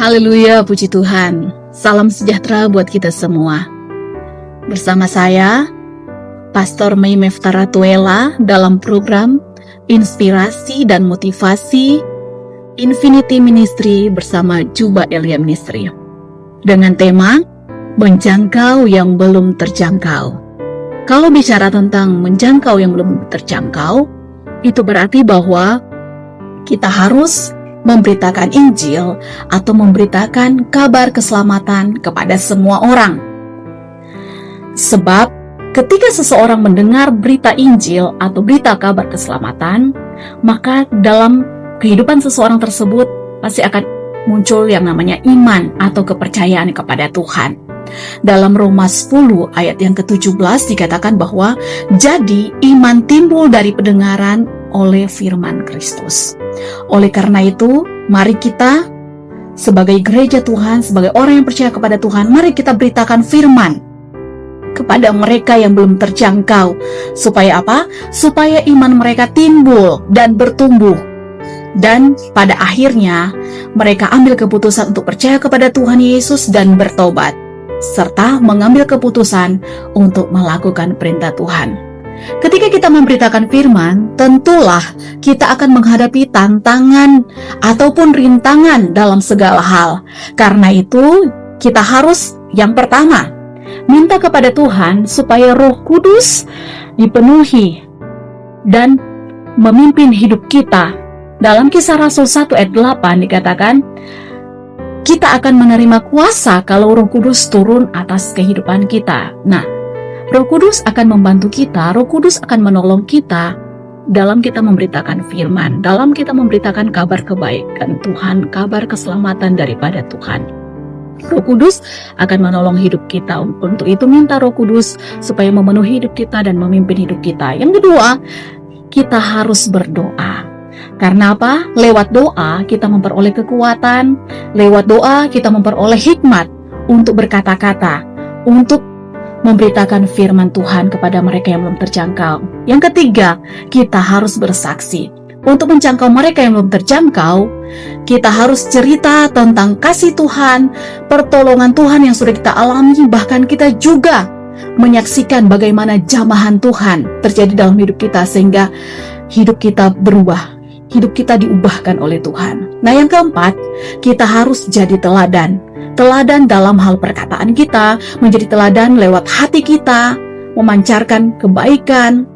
Haleluya, puji Tuhan. Salam sejahtera buat kita semua. Bersama saya, Pastor Mei Meftaratuela dalam program Inspirasi dan Motivasi Infinity Ministry bersama Juba Elia Ministry. Dengan tema, menjangkau yang belum terjangkau. Kalau bicara tentang menjangkau yang belum terjangkau, itu berarti bahwa kita harus memberitakan Injil atau memberitakan kabar keselamatan kepada semua orang. Sebab ketika seseorang mendengar berita Injil atau berita kabar keselamatan, maka dalam kehidupan seseorang tersebut pasti akan muncul yang namanya iman atau kepercayaan kepada Tuhan. Dalam Roma 10 ayat yang ke-17 dikatakan bahwa jadi iman timbul dari pendengaran oleh firman Kristus. Oleh karena itu, mari kita sebagai gereja Tuhan, sebagai orang yang percaya kepada Tuhan, mari kita beritakan firman kepada mereka yang belum terjangkau. Supaya apa? Supaya iman mereka timbul dan bertumbuh. Dan pada akhirnya, mereka ambil keputusan untuk percaya kepada Tuhan Yesus dan bertobat, serta mengambil keputusan untuk melakukan perintah Tuhan. Ketika kita memberitakan firman, tentulah kita akan menghadapi tantangan ataupun rintangan dalam segala hal. Karena itu, kita harus yang pertama, minta kepada Tuhan supaya Roh Kudus dipenuhi dan memimpin hidup kita. Dalam Kisah Rasul 1 ayat 8 dikatakan, kita akan menerima kuasa kalau Roh Kudus turun atas kehidupan kita. Nah, Roh Kudus akan membantu kita, Roh Kudus akan menolong kita dalam kita memberitakan firman, dalam kita memberitakan kabar kebaikan Tuhan, kabar keselamatan daripada Tuhan. Roh Kudus akan menolong hidup kita. Untuk itu minta Roh Kudus supaya memenuhi hidup kita dan memimpin hidup kita. Yang kedua, kita harus berdoa. Karena apa? Lewat doa kita memperoleh kekuatan, lewat doa kita memperoleh hikmat untuk berkata-kata, untuk memberitakan firman Tuhan kepada mereka yang belum terjangkau. Yang ketiga, kita harus bersaksi. Untuk menjangkau mereka yang belum terjangkau, kita harus cerita tentang kasih Tuhan, pertolongan Tuhan yang sudah kita alami, bahkan kita juga menyaksikan bagaimana jamahan Tuhan terjadi dalam hidup kita sehingga hidup kita berubah. Hidup kita diubahkan oleh Tuhan. Nah, yang keempat, kita harus jadi teladan. Teladan dalam hal perkataan kita, menjadi teladan lewat hati kita, memancarkan kebaikan,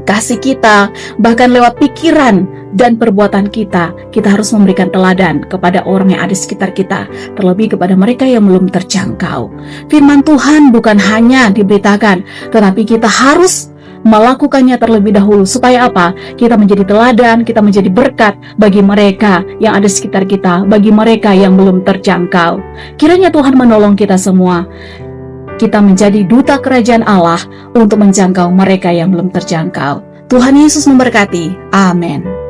kasih kita, bahkan lewat pikiran dan perbuatan kita. Kita harus memberikan teladan kepada orang yang ada di sekitar kita, terlebih kepada mereka yang belum terjangkau. Firman Tuhan bukan hanya diberitakan, tetapi kita harus melakukannya terlebih dahulu. Supaya apa? Kita menjadi teladan, kita menjadi berkat bagi mereka yang ada di sekitar kita, bagi mereka yang belum terjangkau. Kiranya Tuhan menolong kita semua. Kita menjadi duta kerajaan Allah untuk menjangkau mereka yang belum terjangkau. Tuhan Yesus memberkati. Amin.